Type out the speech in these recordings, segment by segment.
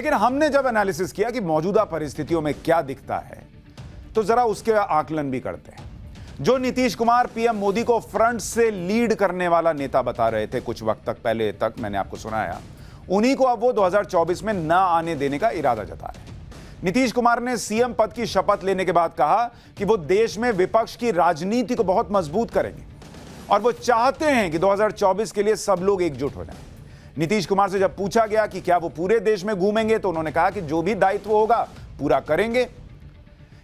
लेकिन हमने जब एनालिसिस किया कि मौजूदा परिस्थितियों में क्या दिखता है, तो जरा उसके आकलन भी करते हैं। जो नीतीश कुमार पीएम मोदी को फ्रंट से लीड करने वाला नेता बता रहे थे कुछ वक्त तक पहले तक, मैंने आपको सुनाया, उन्हीं को अब वो 2024 में ना आने देने का इरादा जता रहे हैं। नीतीश कुमार ने सीएम पद की शपथ लेने के बाद कहा कि वो देश में विपक्ष की राजनीति को बहुत मजबूत करेंगे और वो चाहते हैं कि 2024 के लिए सब लोग एकजुट हो जाएं। नीतीश कुमार से जब पूछा गया कि क्या वो पूरे देश में घूमेंगे, तो उन्होंने कहा कि जो भी दायित्व होगा पूरा करेंगे।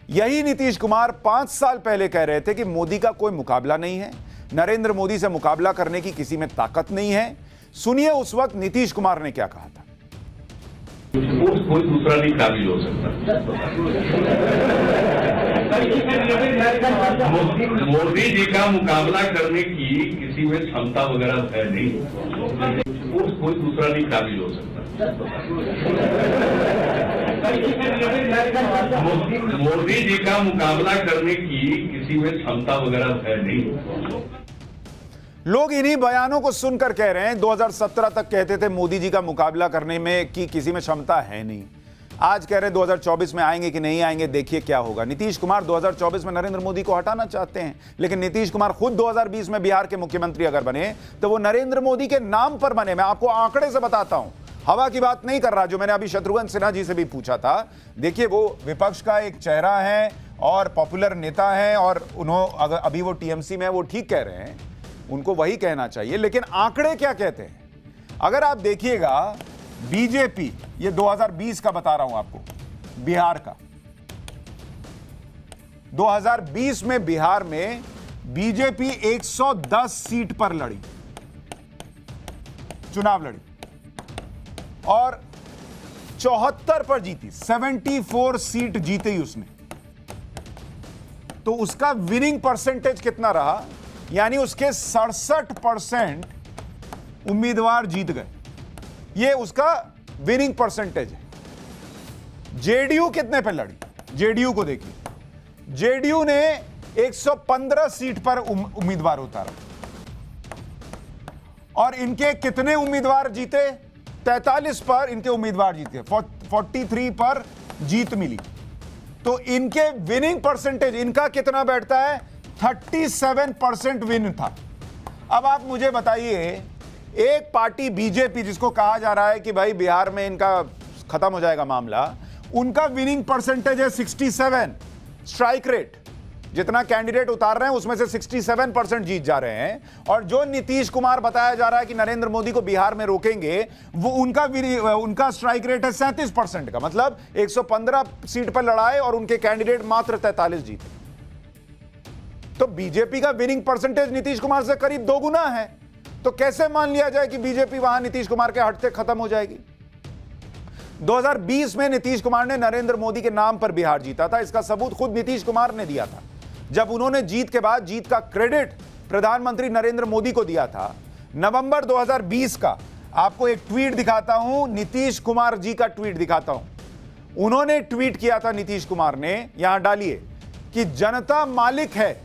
यही नीतीश कुमार 5 साल पहले कह रहे थे कि मोदी का कोई मुकाबला नहीं है, नरेंद्र मोदी से मुकाबला करने की किसी में ताकत नहीं है। सुनिए उस वक्त नीतीश कुमार ने क्या कहा था। कोई दूसरा नहीं काबिल हो सकता। मोदी जी का मुकाबला करने की किसी में क्षमता वगैरह है नहीं, कोई दूसरा नहीं काबिल हो सकता। मोदी जी का मुकाबला करने की किसी में क्षमता वगैरह है नहीं। लोग इन्हीं बयानों को सुनकर कह रहे हैं 2017 तक कहते थे मोदी जी का मुकाबला करने में कि किसी में क्षमता है नहीं, आज कह रहे हैं 2024 में आएंगे कि नहीं आएंगे, देखिए क्या होगा। नीतीश कुमार 2024 में नरेंद्र मोदी को हटाना चाहते हैं, लेकिन नीतीश कुमार खुद 2020 में बिहार के मुख्यमंत्री अगर बने तो वो नरेंद्र मोदी के नाम पर बने। मैं आपको आंकड़े से बताता हूं, हवा की बात नहीं कर रहा, जो मैंने अभी शत्रुघ्न सिन्हा जी से भी पूछा था। देखिए वो विपक्ष का एक चेहरा है और पॉपुलर नेता है, और उन्होंने अभी वो टीएमसी में है, वो ठीक कह रहे हैं, उनको वही कहना चाहिए। लेकिन आंकड़े क्या कहते हैं, अगर आप देखिएगा बीजेपी, ये 2020 का बता रहा हूं आपको, बिहार का 2020 में बिहार में बीजेपी 110 सीट पर लड़ी, चुनाव लड़ी और 74 पर जीती, 74 सीट जीती उसने। तो उसका विनिंग परसेंटेज कितना रहा, यानी उसके 67% उम्मीदवार जीत गए, ये उसका विनिंग परसेंटेज है। जेडीयू कितने पे लड़ी, जेडीयू को देखिए, जेडीयू ने 115 सीट पर उम्मीदवार उतारा और इनके कितने उम्मीदवार जीते, 43 पर इनके उम्मीदवार जीते, 43 पर जीत मिली। तो इनके विनिंग परसेंटेज इनका कितना बैठता है, 37% विन था। अब आप मुझे बताइए, एक पार्टी बीजेपी जिसको कहा जा रहा है कि भाई बिहार में इनका खत्म हो जाएगा मामला, उनका विनिंग परसेंटेज है 67, स्ट्राइक रेट, जितना कैंडिडेट उतार रहे हैं उसमें से 67% जीत जा रहे हैं। और जो नीतीश कुमार बताया जा रहा है कि नरेंद्र मोदी को बिहार में रोकेंगे, वो उनका स्ट्राइक रेट है 37% का, मतलब 115 सीट पर लड़ाए और उनके कैंडिडेट मात्र 43 जीते। तो बीजेपी का विनिंग परसेंटेज नीतीश कुमार से करीब 2 गुना है। तो कैसे मान लिया जाए कि बीजेपी वहां नीतीश कुमार के हटते खत्म हो जाएगी। 2020 में नीतीश कुमार ने नरेंद्र मोदी के नाम पर बिहार जीता था, इसका सबूत खुद नीतीश कुमार ने दिया था, जब उन्होंने जीत के बाद जीत का क्रेडिट प्रधानमंत्री नरेंद्र मोदी को दिया था। नवंबर 2020 का आपको एक ट्वीट दिखाता हूं, नीतीश कुमार जी का ट्वीट दिखाता हूं। उन्होंने ट्वीट किया था नीतीश कुमार ने, यहां डालिए, कि जनता मालिक है।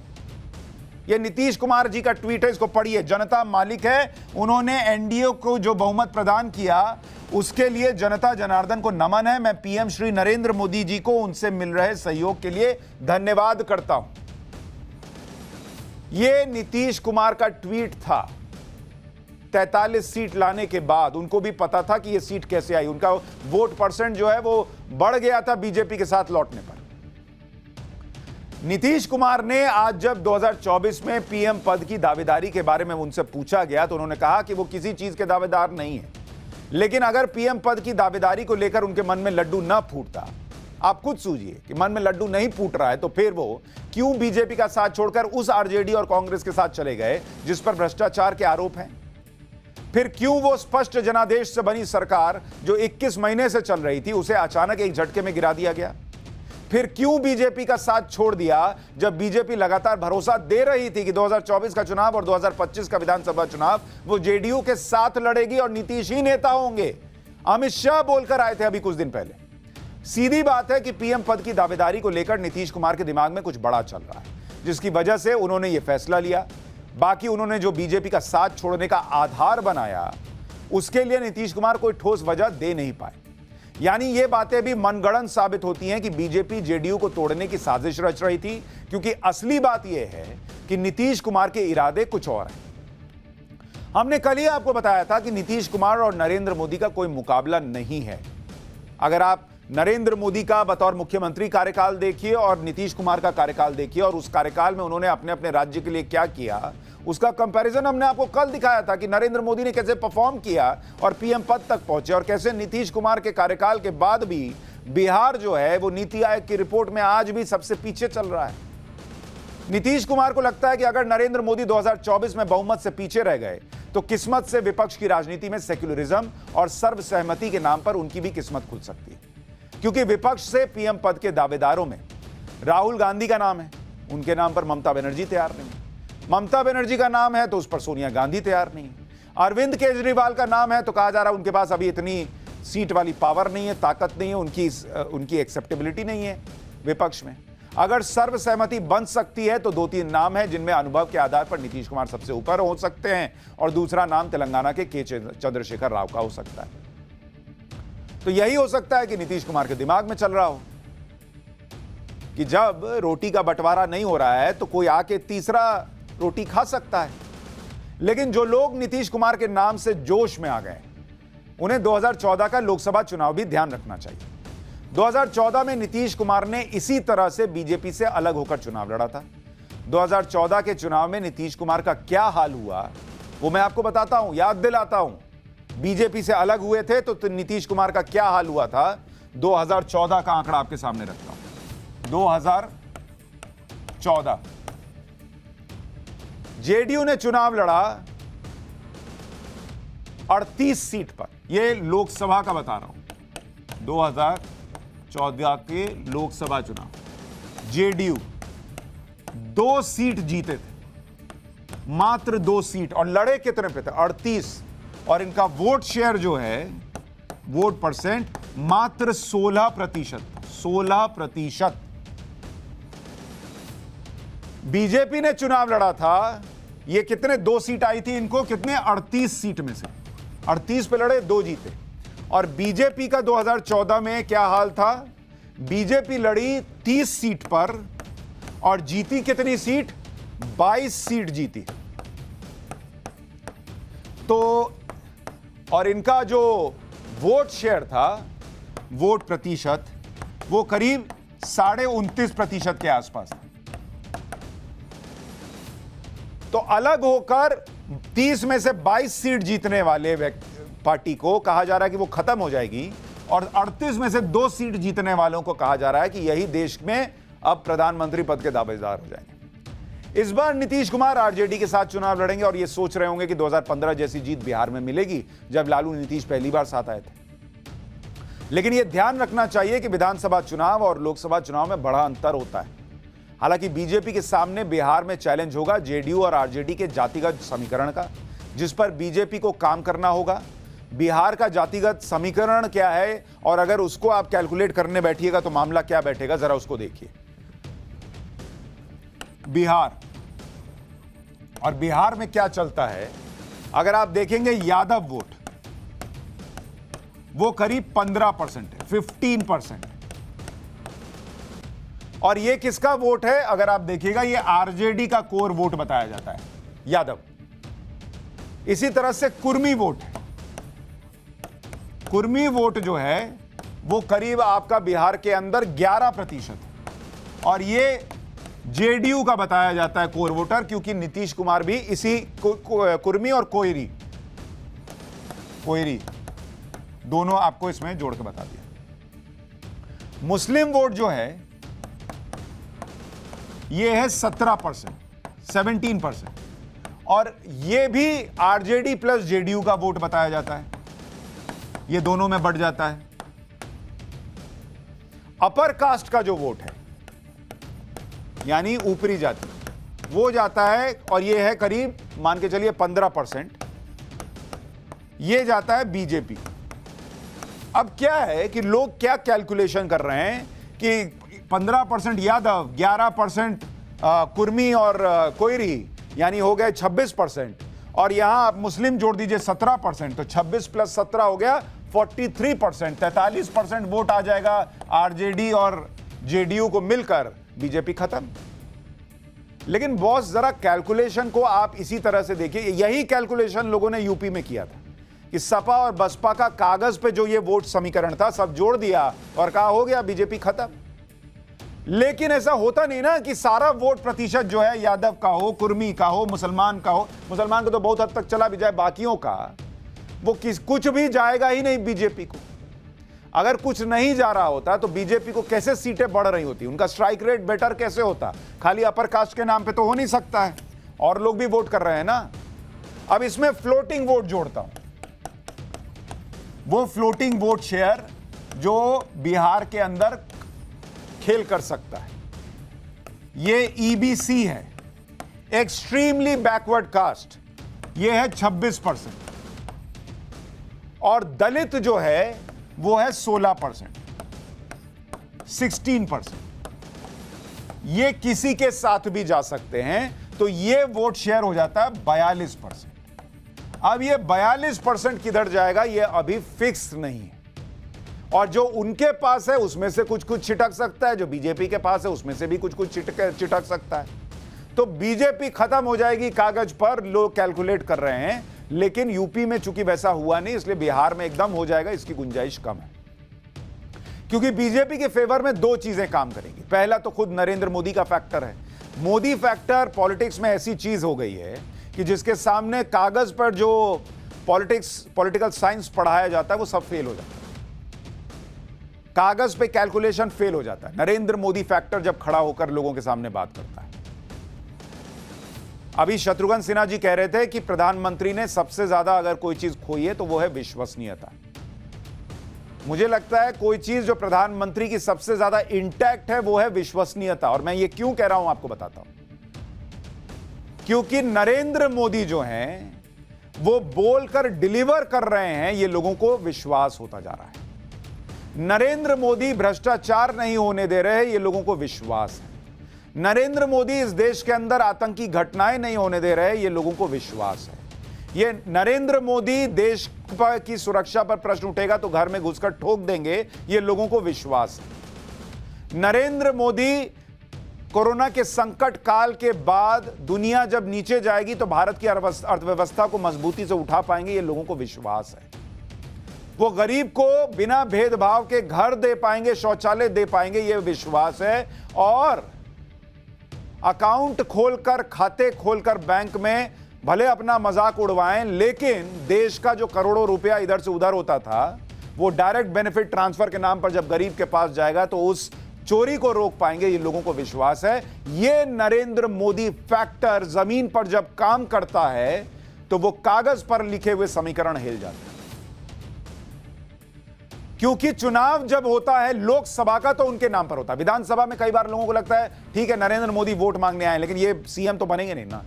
यह नीतीश कुमार जी का ट्वीट है, इसको पढ़िए, जनता मालिक है। उन्होंने एनडीए को जो बहुमत प्रदान किया उसके लिए जनता जनार्दन को नमन है। मैं पीएम श्री नरेंद्र मोदी जी को उनसे मिल रहे सहयोग के लिए धन्यवाद करता हूं। यह नीतीश कुमार का ट्वीट था 43 सीट लाने के बाद। उनको भी पता था कि यह सीट कैसे आई, उनका वोट परसेंट जो है वो बढ़ गया था बीजेपी के साथ लौटने पर। नीतीश कुमार ने आज जब 2024 में पीएम पद की दावेदारी के बारे में उनसे पूछा गया तो उन्होंने कहा कि वो किसी चीज के दावेदार नहीं है, लेकिन अगर पीएम पद की दावेदारी को लेकर उनके मन में लड्डू न फूटता, आप खुद सोचिए कि मन में लड्डू नहीं फूट रहा है, तो फिर वो क्यों बीजेपी का साथ छोड़कर उस आरजेडी और कांग्रेस के साथ चले गए जिस पर भ्रष्टाचार के आरोप हैं। फिर क्यों वो स्पष्ट जनादेश से बनी सरकार जो 21 महीने से चल रही थी, उसे अचानक एक झटके में गिरा दिया गया। फिर क्यों बीजेपी का साथ छोड़ दिया जब बीजेपी लगातार भरोसा दे रही थी कि 2024 का चुनाव और 2025 का विधानसभा चुनाव वो जेडीयू के साथ लड़ेगी और नीतीश ही नेता होंगे। अमित शाह बोलकर आए थे अभी कुछ दिन पहले। सीधी बात है कि पीएम पद की दावेदारी को लेकर नीतीश कुमार के दिमाग में कुछ बड़ा चल रहा है, जिसकी वजह से उन्होंने यह फैसला लिया। बाकी उन्होंने जो बीजेपी का साथ छोड़ने का आधार बनाया, उसके लिए नीतीश कुमार कोई ठोस वजह दे नहीं पाए। यानी ये बातें भी मनगढ़ंत साबित होती हैं कि बीजेपी जेडीयू को तोड़ने की साजिश रच रही थी, क्योंकि असली बात यह है कि नीतीश कुमार के इरादे कुछ और हैं। हमने कल ही आपको बताया था कि नीतीश कुमार और नरेंद्र मोदी का कोई मुकाबला नहीं है। अगर आप नरेंद्र मोदी का बतौर मुख्यमंत्री कार्यकाल देखिए और नीतीश कुमार का कार्यकाल देखिए और उस कार्यकाल में उन्होंने अपने अपने राज्य के लिए क्या किया, उसका कंपैरिजन हमने आपको कल दिखाया था कि नरेंद्र मोदी ने कैसे परफॉर्म किया और पीएम पद तक पहुंचे, और कैसे नीतीश कुमार के कार्यकाल के बाद भी बिहार जो है वो नीति आयोग की रिपोर्ट में आज भी सबसे पीछे चल रहा है। नीतीश कुमार को लगता है कि अगर नरेंद्र मोदी 2024 में बहुमत से पीछे रह गए तो किस्मत से विपक्ष की राजनीति में सेक्युलरिज्म और सर्वसहमति के नाम पर उनकी भी किस्मत खुल सकती है, क्योंकि विपक्ष से पीएम पद के दावेदारों में राहुल गांधी का नाम है, उनके नाम पर ममता बनर्जी तैयार नहीं है। ममता बनर्जी का नाम है तो उस पर सोनिया गांधी तैयार नहीं है। अरविंद केजरीवाल का नाम है तो कहा जा रहा है उनके पास अभी इतनी सीट वाली पावर नहीं है, ताकत नहीं है, उनकी एक्सेप्टेबिलिटी नहीं है विपक्ष में। अगर सर्वसहमति बन सकती है तो 2-3 नाम है जिनमें अनुभव के आधार पर नीतीश कुमार सबसे ऊपर हो सकते हैं, और दूसरा नाम तेलंगाना के चंद्रशेखर राव का हो सकता है। तो यही हो सकता है कि नीतीश कुमार के दिमाग में चल रहा हो कि जब रोटी का बंटवारा नहीं हो रहा है तो कोई आके तीसरा रोटी खा सकता है। लेकिन जो लोग नीतीश कुमार के नाम से जोश में आ गए, उन्हें 2014 का लोकसभा चुनाव भी ध्यान रखना चाहिए। 2014 में नीतीश कुमार ने इसी तरह से बीजेपी से अलग होकर चुनाव लड़ा था। 2014 के चुनाव में नीतीश कुमार का क्या हाल हुआ वो मैं आपको बताता हूं, याद दिलाता हूं। बीजेपी से अलग हुए थे तो नीतीश कुमार का क्या हाल हुआ था, 2014 का आंकड़ा आपके सामने रखता हूं। 2014 जेडीयू ने चुनाव लड़ा 38 सीट पर, यह लोकसभा का बता रहा हूं। 2014 के लोकसभा चुनाव जेडीयू 2 सीट जीते थे, मात्र 2 सीट, और लड़े कितने पे थे, 38, और इनका वोट शेयर जो है, वोट परसेंट मात्र 16%। 16%। बीजेपी ने चुनाव लड़ा था, ये कितने 2 सीट आई थी इनको, कितने 38 सीट में से 38 पे लड़े, 2 जीते। और बीजेपी का 2014 में क्या हाल था, बीजेपी लड़ी 30 सीट पर और जीती कितनी सीट, 22 सीट जीती। तो और इनका जो वोट शेयर था, वोट प्रतिशत, वो करीब 29.5% के आसपास था। तो अलग होकर 30 में से 22 सीट जीतने वाले पार्टी को कहा जा रहा है कि वो खत्म हो जाएगी, और 38 में से 2 सीट जीतने वालों को कहा जा रहा है कि यही देश में अब प्रधानमंत्री पद के दावेदार हो जाएंगे। इस बार नीतीश कुमार आरजेडी के साथ चुनाव लड़ेंगे और ये सोच रहे होंगे कि 2015 जैसी जीत बिहार में मिलेगी जब लालू नीतीश पहली बार साथ आए थे। लेकिन यह ध्यान रखना चाहिए कि विधानसभा चुनाव और लोकसभा चुनाव में बड़ा अंतर होता है। हालांकि बीजेपी के सामने बिहार में चैलेंज होगा जेडीयू और आरजेडी के जातिगत समीकरण का, जिस पर बीजेपी को काम करना होगा। बिहार का जातिगत समीकरण क्या है, और अगर उसको आप कैलकुलेट करने बैठिएगा तो मामला क्या बैठेगा, जरा उसको देखिए। बिहार, और बिहार में क्या चलता है, अगर आप देखेंगे यादव वोट वो करीब 15% है, 15%। और ये किसका वोट है, अगर आप देखिएगा ये आरजेडी का कोर वोट बताया जाता है, यादव। इसी तरह से कुर्मी वोट है, कुर्मी वोट जो है वो करीब आपका बिहार के अंदर 11%, और ये जेडीयू का बताया जाता है कोर वोटर, क्योंकि नीतीश कुमार भी इसी कुर्मी और कोयरी दोनों आपको इसमें जोड़ के बता दिया। मुस्लिम वोट जो है ये है 17%, 17%, और ये भी आरजेडी प्लस जेडीयू का वोट बताया जाता है, ये दोनों में बढ़ जाता है। अपर कास्ट का जो वोट है, यानी ऊपरी जाति, वो जाता है, और ये है करीब मान के चलिए 15%, ये जाता है बीजेपी। अब क्या है कि लोग क्या कैलकुलेशन कर रहे हैं कि 15% यादव, 11% कुर्मी और कोयरी, यानी हो गए 26%, और यहां आप मुस्लिम जोड़ दीजिए 17%, तो 26 + 17 हो गया 43%, 43% वोट आ जाएगा आरजेडी और जेडीयू को मिलकर, बीजेपी खत्म। लेकिन बॉस, जरा कैलकुलेशन को आप इसी तरह से देखिए। यही कैलकुलेशन लोगों ने यूपी में किया था कि सपा और बसपा का कागज पे जो ये वोट समीकरण था सब जोड़ दिया और कहा हो गया बीजेपी खत्म। लेकिन ऐसा होता नहीं ना कि सारा वोट प्रतिशत जो है यादव का हो, कुर्मी का हो, मुसलमान का हो। मुसलमान का तो बहुत हद तक चला भी जाए, बाकियों का वो कुछ भी जाएगा ही नहीं बीजेपी को। अगर कुछ नहीं जा रहा होता तो बीजेपी को कैसे सीटें बढ़ रही होती, उनका स्ट्राइक रेट बेटर कैसे होता। खाली अपर कास्ट के नाम पे तो हो नहीं सकता है, और लोग भी वोट कर रहे हैं ना। अब इसमें फ्लोटिंग वोट जोड़ता हूं, वो फ्लोटिंग वोट शेयर जो बिहार के अंदर खेल कर सकता है। ये ईबीसी है, एक्सट्रीमली बैकवर्ड कास्ट, ये है 26%, और दलित जो है वो है 16%, 16%। ये किसी के साथ भी जा सकते हैं, तो ये वोट शेयर हो जाता है 42%। अब ये 42% किधर जाएगा ये अभी फिक्स नहीं है, और जो उनके पास है उसमें से कुछ कुछ छिटक सकता है, जो बीजेपी के पास है उसमें से भी कुछ कुछ चिटक सकता है। तो बीजेपी खत्म हो जाएगी कागज पर, लोग कैलकुलेट कर रहे हैं, लेकिन यूपी में चूंकि वैसा हुआ नहीं, इसलिए बिहार में एकदम हो जाएगा, इसकी गुंजाइश कम है। क्योंकि बीजेपी के फेवर में दो चीजें काम करेंगी। पहला तो खुद नरेंद्र मोदी का फैक्टर है। मोदी फैक्टर पॉलिटिक्स में ऐसी चीज हो गई है कि जिसके सामने कागज पर जो पॉलिटिकल साइंस पढ़ाया जाता है वो सब फेल हो जाता है। कागज पे कैलकुलेशन फेल हो जाता है। नरेंद्र मोदी फैक्टर जब खड़ा होकर लोगों के सामने बात करता है। अभी शत्रुघ्न सिन्हा जी कह रहे थे कि प्रधानमंत्री ने सबसे ज्यादा अगर कोई चीज खोई है तो वो है विश्वसनीयता। मुझे लगता है कोई चीज जो प्रधानमंत्री की सबसे ज्यादा इंटैक्ट है वो है विश्वसनीयता। और मैं ये क्यों कह रहा हूं आपको बताता हूं। क्योंकि नरेंद्र मोदी जो हैं वो बोलकर डिलीवर कर रहे हैं, ये लोगों को विश्वास होता जा रहा है। नरेंद्र मोदी भ्रष्टाचार नहीं होने दे रहे हैं, ये लोगों को विश्वास है। नरेंद्र मोदी इस देश के अंदर आतंकी घटनाएं नहीं होने दे रहे हैं, ये लोगों को विश्वास है। ये नरेंद्र मोदी देश की सुरक्षा पर प्रश्न उठेगा तो घर में घुसकर ठोक देंगे, ये लोगों को विश्वास है। नरेंद्र मोदी कोरोना के संकट काल के बाद दुनिया जब नीचे जाएगी तो भारत की अर्थव्यवस्था को मजबूती से उठा पाएंगे, ये लोगों को विश्वास है। वो गरीब को बिना भेदभाव के घर दे पाएंगे, शौचालय दे पाएंगे, ये विश्वास है। और अकाउंट खोलकर, खाते खोलकर बैंक में भले अपना मजाक उड़वाएं, लेकिन देश का जो करोड़ों रुपया इधर से उधर होता था वो डायरेक्ट बेनिफिट ट्रांसफर के नाम पर जब गरीब के पास जाएगा तो उस चोरी को रोक पाएंगे, ये लोगों को विश्वास है। ये नरेंद्र मोदी फैक्टर जमीन पर जब काम करता है तो वो कागज पर लिखे हुए समीकरण हिल जाते हैं। क्योंकि चुनाव जब होता है लोकसभा का तो उनके नाम पर होता है। विधानसभा में कई बार लोगों को लगता है ठीक है नरेंद्र मोदी वोट मांगने आए, लेकिन ये सीएम तो बनेंगे नहीं ना,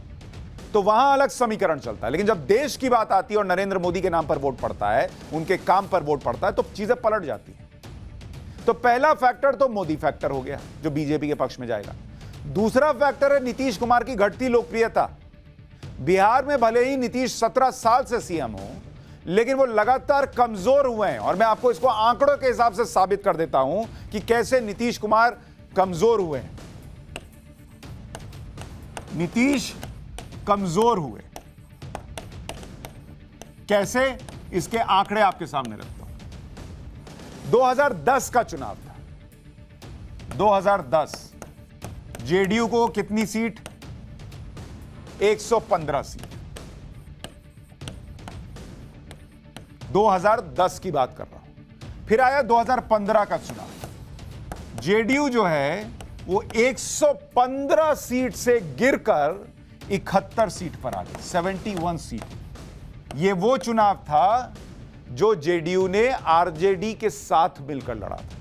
तो वहां अलग समीकरण चलता है। लेकिन जब देश की बात आती है और नरेंद्र मोदी के नाम पर वोट पड़ता है, उनके काम पर वोट पड़ता है, तो चीजें पलट जाती हैं। तो पहला फैक्टर तो मोदी फैक्टर हो गया जो बीजेपी के पक्ष में जाएगा। दूसरा फैक्टर है नीतीश कुमार की घटती लोकप्रियता। बिहार में भले ही नीतीश 17 साल से सीएम हो, लेकिन वो लगातार कमजोर हुए हैं। और मैं आपको इसको आंकड़ों के हिसाब से साबित कर देता हूं कि कैसे नीतीश कुमार कमजोर हुए हैं। नीतीश कमजोर हुए कैसे, इसके आंकड़े आपके सामने रखता हूं। 2010 का चुनाव था। 2010 जेडीयू को कितनी सीट? 115 सीट। 2010 की बात कर रहा हूं। फिर आया 2015 का चुनाव। जेडीयू जो है वो 115 सीट से गिरकर 71 सीट पर आ गई, 71 सीट। ये वो चुनाव था जो जेडीयू ने आरजेडी के साथ मिलकर लड़ा था।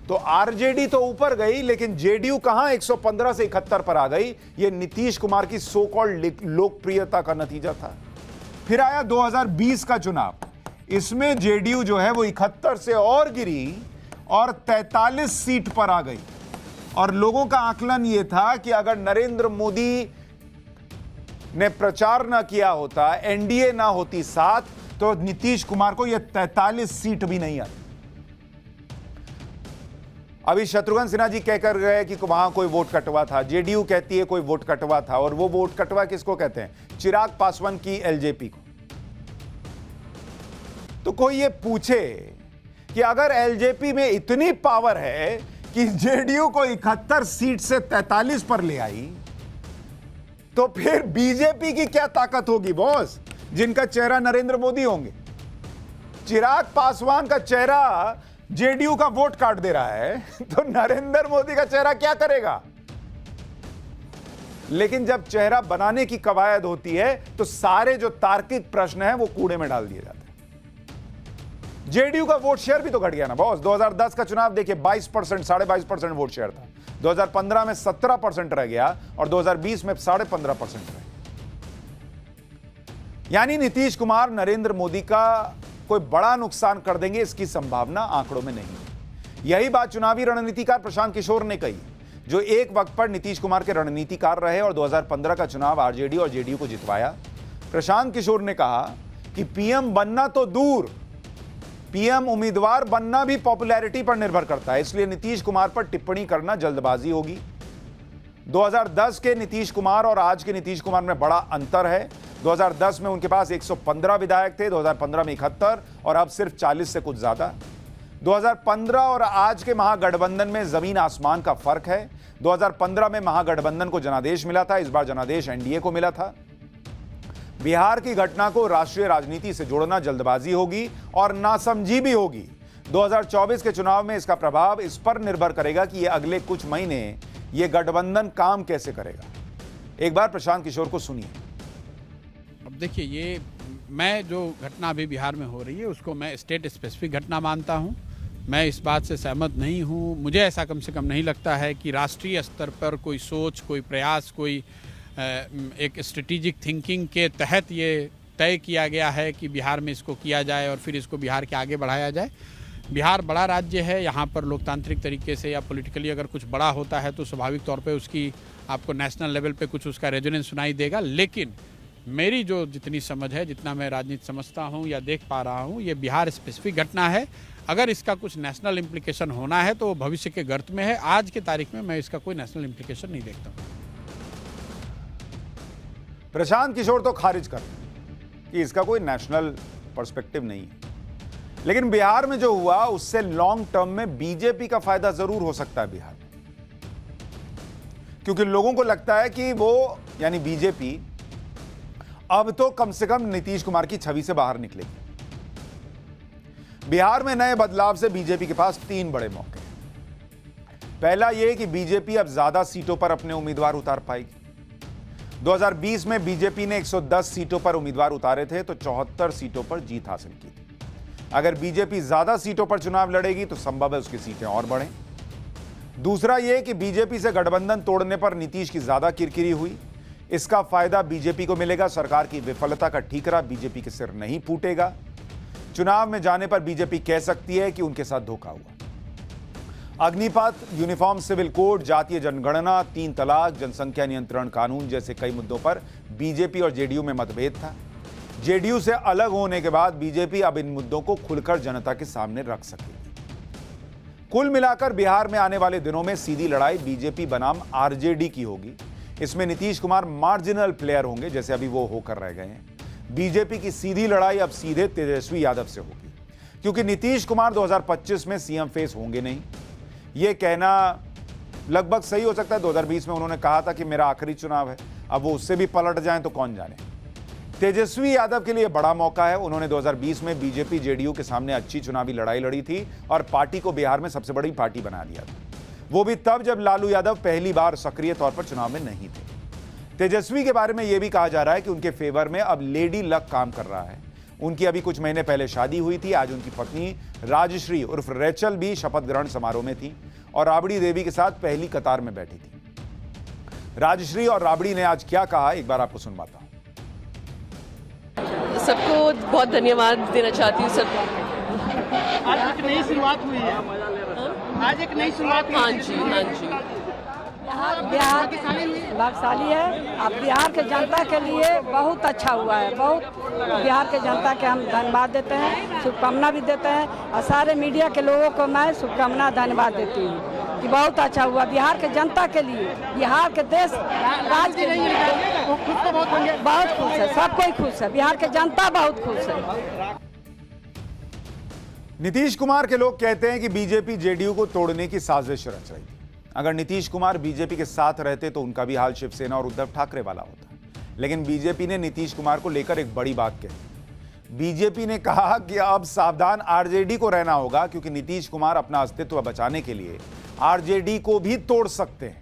तो आरजेडी तो ऊपर गई, लेकिन जेडीयू कहां 115 से 71 पर आ गई। ये नीतीश कुमार की सो कॉल्ड लोकप्रियता का नतीजा था। फिर आया 2020 का चुनाव। इसमें जेडीयू जो है वो 71 से और गिरी और 43 सीट पर आ गई। और लोगों का आकलन यह था कि अगर नरेंद्र मोदी ने प्रचार ना किया होता, एनडीए ना होती साथ, तो नीतीश कुमार को यह 43 सीट भी नहीं आती। अभी शत्रुघ्न सिन्हा जी कहकर गए कि वहां कोई वोट कटवा था, जेडीयू कहती है कोई वोट कटवा था, और वो वोट कटवा किसको कहते हैं? चिराग पासवान की एलजेपी को। तो कोई ये पूछे कि अगर एलजेपी में इतनी पावर है कि जेडीयू को 71 सीट से 43 पर ले आई, तो फिर बीजेपी की क्या ताकत होगी बॉस, जिनका चेहरा नरेंद्र मोदी होंगे? चिराग पासवान का चेहरा जेडीयू का वोट काट दे रहा है, तो नरेंद्र मोदी का चेहरा क्या करेगा? लेकिन जब चेहरा बनाने की कवायद होती है तो सारे जो तार्किक प्रश्न हैं वो कूड़े में डाल दिए जाते हैं। जेडीयू का वोट शेयर भी तो घट गया ना बॉस। 2010 का चुनाव देखिए, 22%, 22.5% वोट शेयर था। 2015 में 17% रह गया और 2020 में 15.5% रह गया। यानी नीतीश कुमार नरेंद्र मोदी का कोई बड़ा नुकसान कर देंगे, इसकी संभावना आंकड़ों में नहीं है। यही बात चुनावी रणनीतिकार प्रशांत किशोर ने कही, जो एक वक्त पर नीतीश कुमार के रणनीतिकार रहे और 2015 का चुनाव आरजेडी और जेडीयू को जितवाया। प्रशांत किशोर ने कहा कि पीएम बनना तो दूर, पीएम उम्मीदवार बनना भी पॉपुलैरिटी पर निर्भर करता है, इसलिए नीतीश कुमार पर टिप्पणी करना जल्दबाजी होगी। 2010 के नीतीश कुमार और आज के नीतीश कुमार में बड़ा अंतर है। 2010 में उनके पास 115 विधायक थे, 2015 में 71 और अब सिर्फ 40 से कुछ ज्यादा। 2015 और आज के महागठबंधन में जमीन आसमान का फर्क है। 2015 में महागठबंधन को जनादेश मिला था, इस बार जनादेश एनडीए को मिला था। बिहार की घटना को राष्ट्रीय राजनीति से जोड़ना जल्दबाजी होगी और नासमझी भी होगी। 2024 के चुनाव में इसका प्रभाव इस पर निर्भर करेगा कि ये अगले कुछ महीने ये गठबंधन काम कैसे करेगा। एक बार प्रशांत किशोर को सुनिए। अब देखिए, ये मैं जो घटना अभी बिहार में हो रही है उसको मैं स्टेट स्पेसिफिक घटना मानता हूँ। मैं इस बात से सहमत नहीं हूँ। मुझे ऐसा कम से कम नहीं लगता है कि राष्ट्रीय स्तर पर कोई सोच, कोई प्रयास, कोई एक स्ट्रेटेजिक थिंकिंग के तहत ये तय किया गया है कि बिहार में इसको किया जाए और फिर इसको बिहार के आगे बढ़ाया जाए। बिहार बड़ा राज्य है, यहाँ पर लोकतांत्रिक तरीके से या पॉलिटिकली अगर कुछ बड़ा होता है तो स्वाभाविक तौर पे उसकी आपको नेशनल लेवल पे कुछ उसका रेजोनेंस सुनाई देगा। लेकिन मेरी जो जितनी समझ है, जितना मैं राजनीति समझता हूँ या देख पा रहा हूँ, ये बिहार स्पेसिफिक घटना है। अगर इसका कुछ नेशनल इम्प्लीकेशन होना है तो भविष्य के गर्त में है। आज के तारीख में मैं इसका कोई नेशनल इम्प्लीकेशन नहीं देखता हूँ। प्रशांत किशोर तो खारिज कर कि इसका कोई नेशनल पर्सपेक्टिव नहीं है, लेकिन बिहार में जो हुआ उससे लॉन्ग टर्म में बीजेपी का फायदा जरूर हो सकता है बिहार में, क्योंकि लोगों को लगता है कि वो यानी बीजेपी अब तो कम से कम नीतीश कुमार की छवि से बाहर निकलेगी। बिहार में नए बदलाव से बीजेपी के पास 3 बड़े मौके हैं। पहला यह कि बीजेपी अब ज्यादा सीटों पर अपने उम्मीदवार उतार पाएगी। 2020 में बीजेपी ने 110 सीटों पर उम्मीदवार उतारे थे तो 74 सीटों पर जीत हासिल की थी। अगर बीजेपी ज्यादा सीटों पर चुनाव लड़ेगी तो संभव है उसकी सीटें और बढ़ें। दूसरा यह कि बीजेपी से गठबंधन तोड़ने पर नीतीश की ज्यादा किरकिरी हुई, इसका फायदा बीजेपी को मिलेगा। सरकार की विफलता का ठीकरा बीजेपी के सिर नहीं फूटेगा। चुनाव में जाने पर बीजेपी कह सकती है कि उनके साथ धोखा हुआ। अग्निपथ, यूनिफॉर्म सिविल कोड, जातीय जनगणना, 3 तलाक, जनसंख्या नियंत्रण कानून जैसे कई मुद्दों पर बीजेपी और जेडीयू में मतभेद था। जेडीयू से अलग होने के बाद बीजेपी अब इन मुद्दों को खुलकर जनता के सामने रख सकेगी। कुल मिलाकर बिहार में आने वाले दिनों में सीधी लड़ाई बीजेपी बनाम आरजेडी की होगी। इसमें नीतीश कुमार मार्जिनल प्लेयर होंगे, जैसे अभी वो होकर रह गए हैं। बीजेपी की सीधी लड़ाई अब सीधे तेजस्वी यादव से होगी, क्योंकि नीतीश कुमार 2025 में सीएम फेस होंगे नहीं। यह कहना लगभग सही हो सकता है। 2020 में उन्होंने कहा था कि मेरा आखिरी चुनाव है, अब वो उससे भी पलट जाएं तो कौन जाने। तेजस्वी यादव के लिए बड़ा मौका है। उन्होंने 2020 में बीजेपी जेडीयू के सामने अच्छी चुनावी लड़ाई लड़ी थी और पार्टी को बिहार में सबसे बड़ी पार्टी बना दिया था, वो भी तब जब लालू यादव पहली बार सक्रिय तौर पर चुनाव में नहीं थे। तेजस्वी के बारे में यह भी कहा जा रहा है कि उनके फेवर में अब लेडी लक काम कर रहा है। उनकी अभी कुछ महीने पहले शादी हुई थी। आज उनकी पत्नी राजश्री उर्फ रेचल भी शपथ ग्रहण समारोह में थी और राबड़ी देवी के साथ पहली कतार में बैठी थी। राजश्री और राबड़ी ने आज क्या कहा, एक बार आपको सुनवाता हूं। सबको बहुत धन्यवाद देना चाहती हूँ सबको। आज एक नई शुरुआत हुई है। आज एक नई शुरुआत हुई है। हाँ जी, हाँ जी। बिहार भाग्यशाली है। अब बिहार के जनता के लिए बहुत अच्छा हुआ है। बहुत बिहार के जनता के हम धन्यवाद देते हैं, शुभकामना भी देते हैं और सारे मीडिया के लोगों को मैं शुभकामना धन्यवाद देती हूँ कि बहुत अच्छा हुआ बिहार के जनता के लिए, बिहार के देश राज्य के लिए। बहुत खुश है, सब कोई खुश है, बिहार के जनता बहुत खुश है। नीतीश कुमार के लोग कहते हैं कि बीजेपी जेडीयू को तोड़ने की साजिश रच रही थी। अगर नीतीश कुमार बीजेपी के साथ रहते तो उनका भी हाल शिवसेना और उद्धव ठाकरे वाला होता। लेकिन बीजेपी ने नीतीश कुमार को लेकर एक बड़ी बात कही। बीजेपी ने कहा कि अब सावधान आरजेडी को रहना होगा, क्योंकि नीतीश कुमार अपना अस्तित्व बचाने के लिए आरजेडी को भी तोड़ सकते हैं।